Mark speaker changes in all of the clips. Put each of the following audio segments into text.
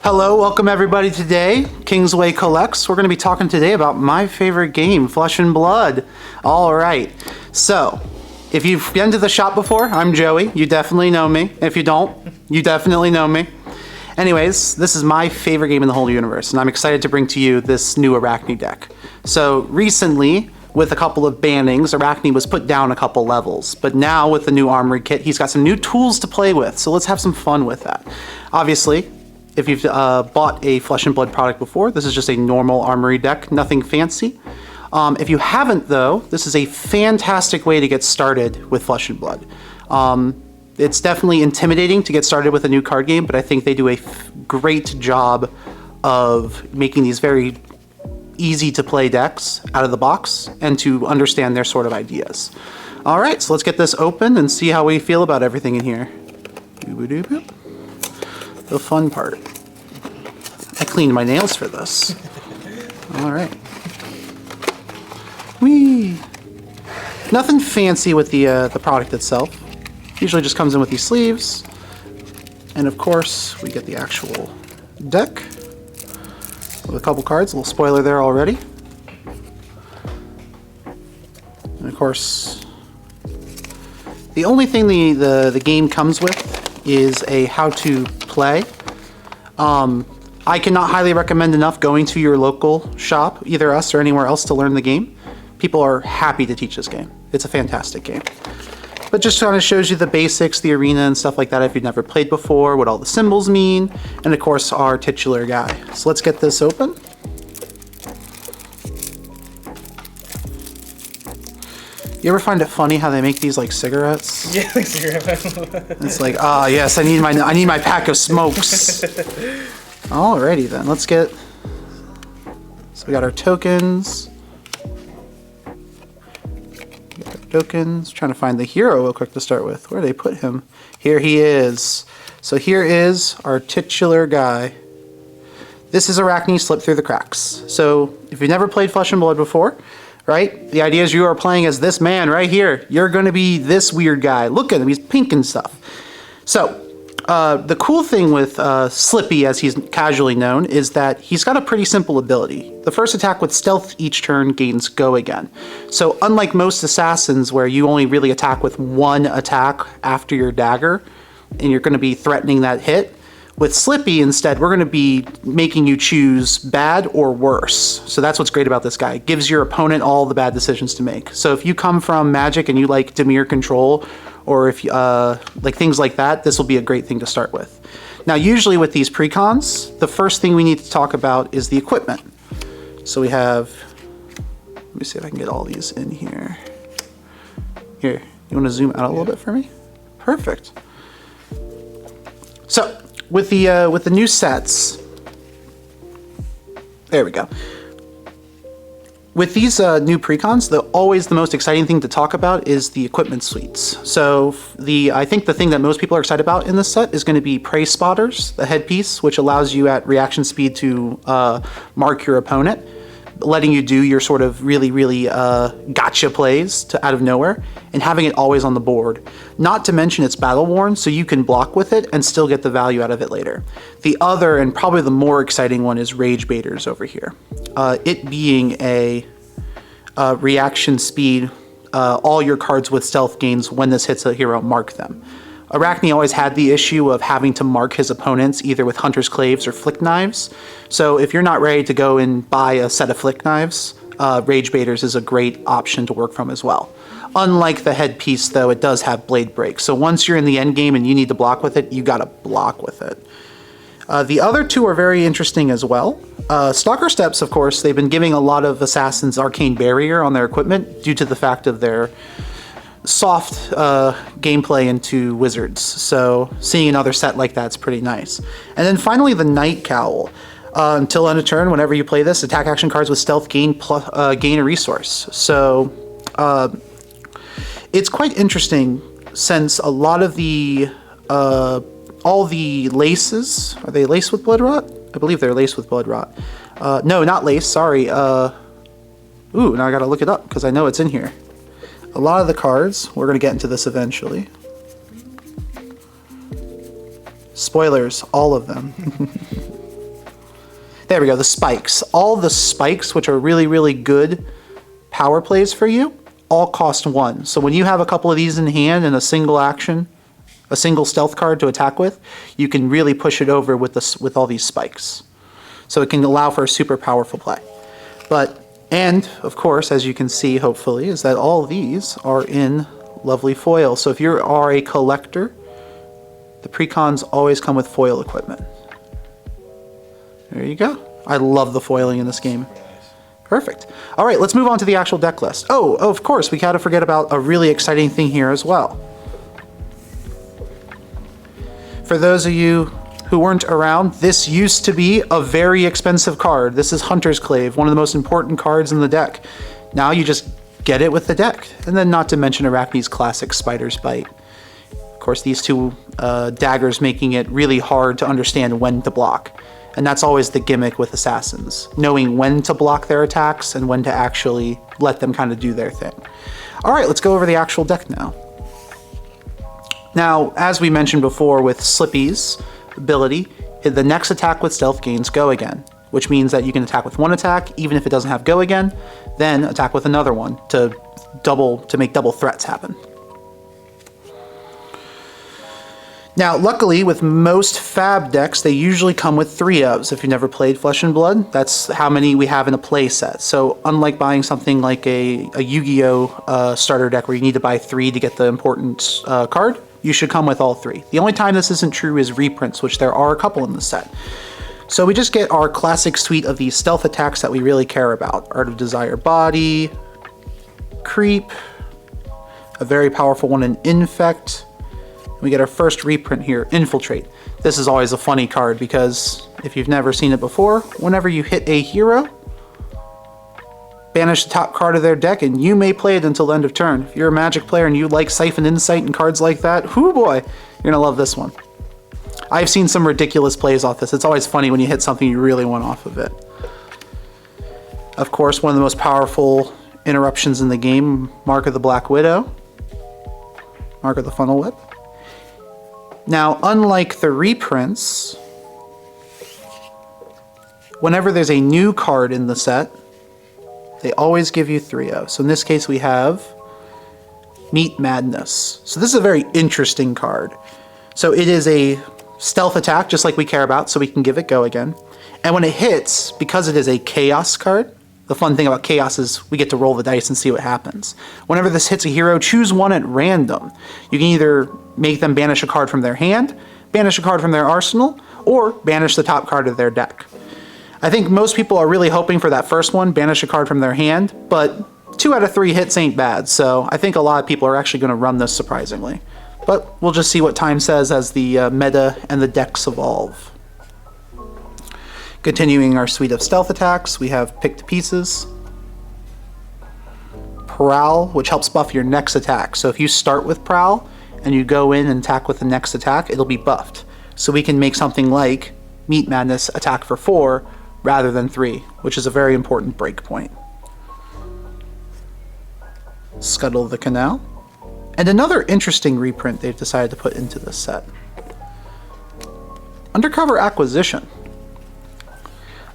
Speaker 1: Hello, welcome everybody today. Kingsway Collects. We're going to be talking today about my favorite game, Flesh and Blood. All right, so if you've been to the shop before, I'm Joey. You definitely know me. If you don't, you definitely know me. Anyways, this is my favorite game in the whole universe, and I'm excited to bring to you this new Arakni deck. So recently, with a couple of bannings, Arakni was put down a couple levels, but now with the new armory kit, he's got some new tools to play with, so let's have some fun with that. Obviously, if you've bought a Flesh and Blood product before, this is just a normal armory deck, nothing fancy. If you haven't though, this is a fantastic way to get started with Flesh and Blood. It's definitely intimidating to get started with a new card game, but I think they do a great job of making these very easy to play decks out of the box and to understand their sort of ideas. All right, so let's get this open and see how we feel about everything in here. The fun part. I cleaned my nails for this. All right. Whee! Nothing fancy with the product itself. Usually just comes in with these sleeves. And of course, we get the actual deck with a couple cards. A little spoiler there already. And of course, the only thing the game comes with is a how to play. I cannot highly recommend enough going to your local shop, either us or anywhere else, to learn the game. People are happy to teach this game. It's a fantastic game. But just kind of shows you the basics, the arena and stuff like that if you've never played before, what all the symbols mean, and of course our titular guy. So let's get this open. You ever find it funny how they make these like cigarettes?
Speaker 2: Yeah, like cigarette.
Speaker 1: It's like, ah, yes, I need my pack of smokes. Alrighty then, let's get. So we got our tokens. Trying to find the hero real quick to start with. Where did they put him? Here he is. So here is our titular guy. This is Arakni Slip Through the Cracks. So if you've never played Flesh and Blood before, right? The idea is you are playing as this man right here. You're going to be this weird guy. Look at him. He's pink and stuff. So the cool thing with Slippy, as he's casually known, is that he's got a pretty simple ability. The first attack with stealth each turn gains go again. So unlike most assassins where you only really attack with one attack after your dagger, and you're going to be threatening that hit, with Slippy instead, we're going to be making you choose bad or worse. So that's what's great about this guy. It gives your opponent all the bad decisions to make. So if you come from Magic and you like Dimir control, or if like things like that, this will be a great thing to start with. Now, usually with these precons, the first thing we need to talk about is the equipment. So we have, let me see if I can get all these in here. Here, you want to zoom out a little bit for me? Perfect. So with the new sets, there we go. With these new precons, always the most exciting thing to talk about is the equipment suites. So I think the thing that most people are excited about in this set is going to be Prey Spotters, the headpiece, which allows you at reaction speed to mark your opponent, letting you do your sort of really gotcha plays out of nowhere, and having it always on the board. Not to mention it's battle worn, so you can block with it and still get the value out of it later. The other, and probably the more exciting one, is Rage Baiters over here. It being a reaction speed, all your cards with stealth gains when this hits a hero, mark them. Arakni always had the issue of having to mark his opponents either with Hunter's Claves or Flick Knives. So if you're not ready to go and buy a set of Flick Knives, Rage Baiters is a great option to work from as well. Unlike the headpiece though, it does have Blade Break. So once you're in the end game and you need to block with it, you gotta block with it. The other two are very interesting as well. Stalker Steps, of course, they've been giving a lot of assassins Arcane Barrier on their equipment due to the fact of their soft gameplay into wizards. So seeing another set like that's pretty nice. And then finally the Night Cowl. Until end of turn, whenever you play this, attack action cards with stealth gain a resource. So it's quite interesting since a lot of the all the laces, are they laced with blood rot? I believe they're laced with blood rot. No, not laced, sorry. Ooh, now I gotta look it up because I know it's in here. A lot of the cards, we're gonna get into this eventually. Spoilers, all of them. There we go, the spikes. All the spikes, which are really, really good power plays for you, all cost 1. So when you have a couple of these in hand and a single action, a single stealth card to attack with, you can really push it over with all these spikes. So it can allow for a super powerful play. And of course, as you can see, hopefully, is that all of these are in lovely foil. So if you are a collector, the precons always come with foil equipment. There you go. I love the foiling in this game. Perfect. All right, let's move on to the actual deck list. Oh, of course, we gotta forget about a really exciting thing here as well. For those of you who weren't around, this used to be a very expensive card. This is Hunter's Clave, one of the most important cards in the deck. Now you just get it with the deck. And then not to mention Arakni's classic Spider's Bite. Of course, these two daggers making it really hard to understand when to block. And that's always the gimmick with assassins, knowing when to block their attacks and when to actually let them kind of do their thing. All right, let's go over the actual deck now. Now, as we mentioned before with Slippy's ability, the next attack with stealth gains Go Again, which means that you can attack with one attack, even if it doesn't have Go Again, then attack with another one to make double threats happen. Now, luckily, with most Fab decks, they usually come with 3 ofs. If you've never played Flesh and Blood, that's how many we have in a play set. So unlike buying something like a Yu-Gi-Oh! Starter deck where you need to buy 3 to get the important card, you should come with all 3. The only time this isn't true is reprints, which there are a couple in the set. So we just get our classic suite of these stealth attacks that we really care about. Art of Desire Body, Creep, a very powerful one in Infect. We get our first reprint here, Infiltrate. This is always a funny card because if you've never seen it before, whenever you hit a hero, banish the top card of their deck and you may play it until the end of turn. If you're a Magic player and you like Siphon Insight and cards like that, whoo boy, you're gonna love this one. I've seen some ridiculous plays off this. It's always funny when you hit something you really want off of it. Of course, one of the most powerful interruptions in the game, Mark of the Black Widow, Mark of the Funnel Whip. Now, unlike the reprints, whenever there's a new card in the set, they always give you 3 of. So in this case, we have Meet Madness. So this is a very interesting card. So it is a stealth attack, just like we care about, so we can give it Go Again. And when it hits, because it is a Chaos card, the fun thing about Chaos is we get to roll the dice and see what happens. Whenever this hits a hero, choose one at random. You can either make them banish a card from their hand, banish a card from their arsenal, or banish the top card of their deck. I think most people are really hoping for that first one, banish a card from their hand, but 2 out of 3 hits ain't bad, so I think a lot of people are actually going to run this surprisingly. But we'll just see what time says as the meta and the decks evolve. Continuing our suite of stealth attacks, we have Pick to Pieces, Prowl, which helps buff your next attack. So if you start with Prowl and you go in and attack with the next attack, it'll be buffed. So we can make something like Meet Madness attack for 4 rather than 3, which is a very important break point. Scuttle the Canal. And another interesting reprint they've decided to put into this set. Undercover Acquisition.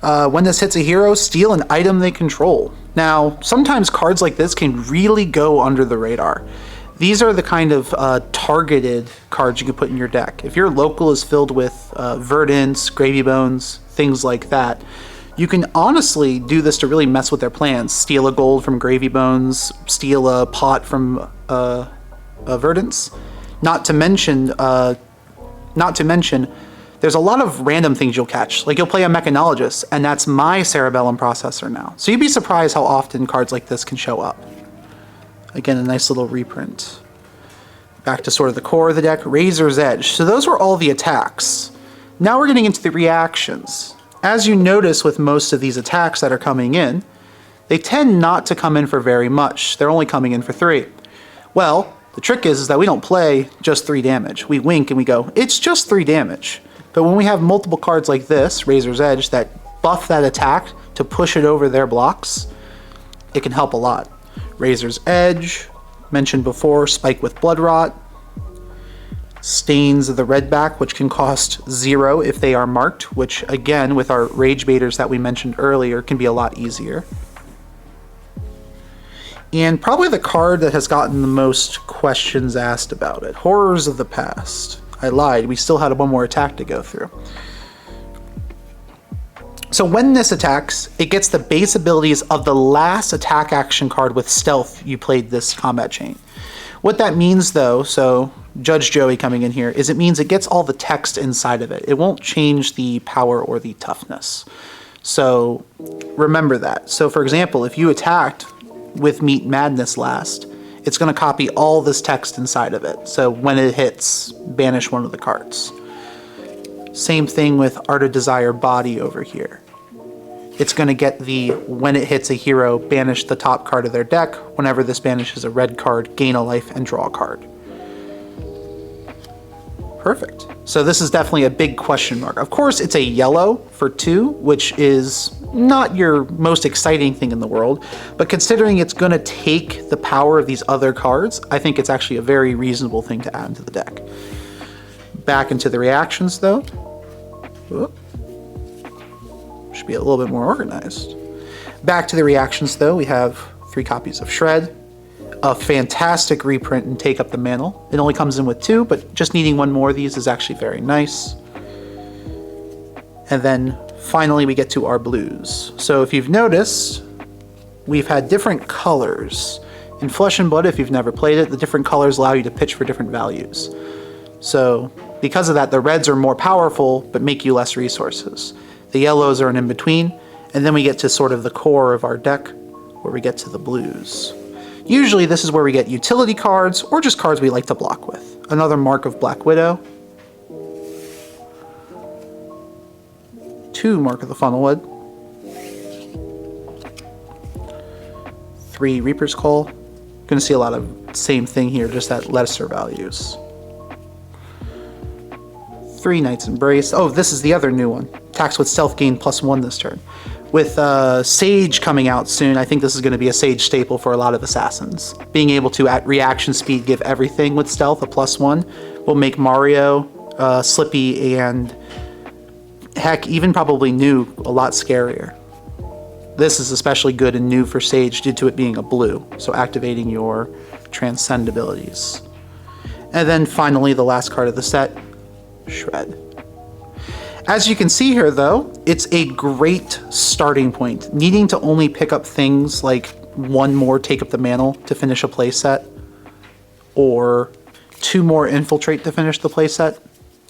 Speaker 1: When this hits a hero, steal an item they control. Now, sometimes cards like this can really go under the radar. These are the kind of targeted cards you can put in your deck. If your local is filled with Verdants, Gravy Bones, things like that, you can honestly do this to really mess with their plans. Steal a gold from Gravy Bones, steal a pot from Verdants. Not to mention, there's a lot of random things you'll catch. Like you'll play a Mechanologist, and that's my Cerebellum Processor now. So you'd be surprised how often cards like this can show up. Again, a nice little reprint. Back to sort of the core of the deck, Razor's Edge. So those were all the attacks. Now we're getting into the reactions. As you notice with most of these attacks that are coming in, they tend not to come in for very much. They're only coming in for 3. Well, the trick is that we don't play just 3 damage. We wink and we go, it's just 3 damage. But when we have multiple cards like this, Razor's Edge, that buff that attack to push it over their blocks, it can help a lot. Razor's Edge, mentioned before, Spike with Blood Rot. Stains of the red back, which can cost 0 if they are marked, which again, with our rage baiters that we mentioned earlier, can be a lot easier. And probably the card that has gotten the most questions asked about it, Horrors of the Past. I lied, we still had one more attack to go through. So when this attacks, it gets the base abilities of the last attack action card with stealth you played this combat chain. What that means though, so Judge Joey coming in here, is it means it gets all the text inside of it. It won't change the power or the toughness. So remember that. So for example, if you attacked with Meet Madness last, it's going to copy all this text inside of it. So when it hits, banish one of the cards. Same thing with Art of Desire Body over here. It's going to get the, when it hits a hero, banish the top card of their deck. Whenever this banishes a red card, gain a life and draw a card. Perfect. So this is definitely a big question mark. Of course, it's a yellow for 2, which is not your most exciting thing in the world, but considering it's going to take the power of these other cards, I think it's actually a very reasonable thing to add into the deck. Back into the reactions though. Whoop. Should be a little bit more organized. Back to the reactions though, we have 3 copies of Shred, a fantastic reprint and Take Up the Mantle. It only comes in with 2, but just needing 1 more of these is actually very nice. And then finally we get to our blues. So if you've noticed, we've had different colors. In Flesh and Blood, if you've never played it, the different colors allow you to pitch for different values. So because of that, the reds are more powerful, but make you less resources. The yellows are an in-between, and then we get to sort of the core of our deck, where we get to the blues. Usually this is where we get utility cards, or just cards we like to block with. Another Mark of Black Widow. 2 Mark of the Funnelwood. 3 Reaper's Call. Gonna see a lot of same thing here, just at lesser values. 3 Knight's Embrace. Oh, this is the other new one. Attacks with stealth gain +1 this turn. With Sage coming out soon, I think this is going to be a Sage staple for a lot of assassins. Being able to, at reaction speed, give everything with stealth a +1 will make Mario, Slippy, and heck, even probably New a lot scarier. This is especially good and new for Sage due to it being a blue, so activating your Transcend abilities. And then finally, the last card of the set, Shred. As you can see here though, it's a great starting point. Needing to only pick up things like 1 more Take Up the Mantle to finish a playset, or 2 more Infiltrate to finish the playset,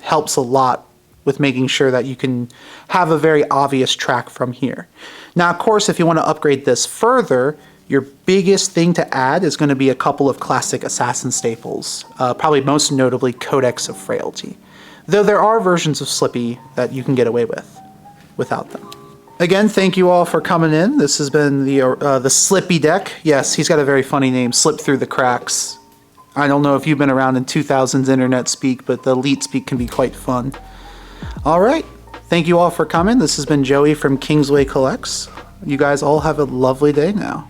Speaker 1: helps a lot with making sure that you can have a very obvious track from here. Now of course, if you want to upgrade this further, your biggest thing to add is going to be a couple of classic assassin staples, probably most notably Codex of Frailty. Though there are versions of Slippy that you can get away with without them. Again, thank you all for coming in. This has been the Slippy deck. Yes, he's got a very funny name, Slip Through the Cracks. I don't know if you've been around in 2000s internet speak, but the elite speak can be quite fun. All right, thank you all for coming. This has been Joey from Kingsway Collects. You guys all have a lovely day now.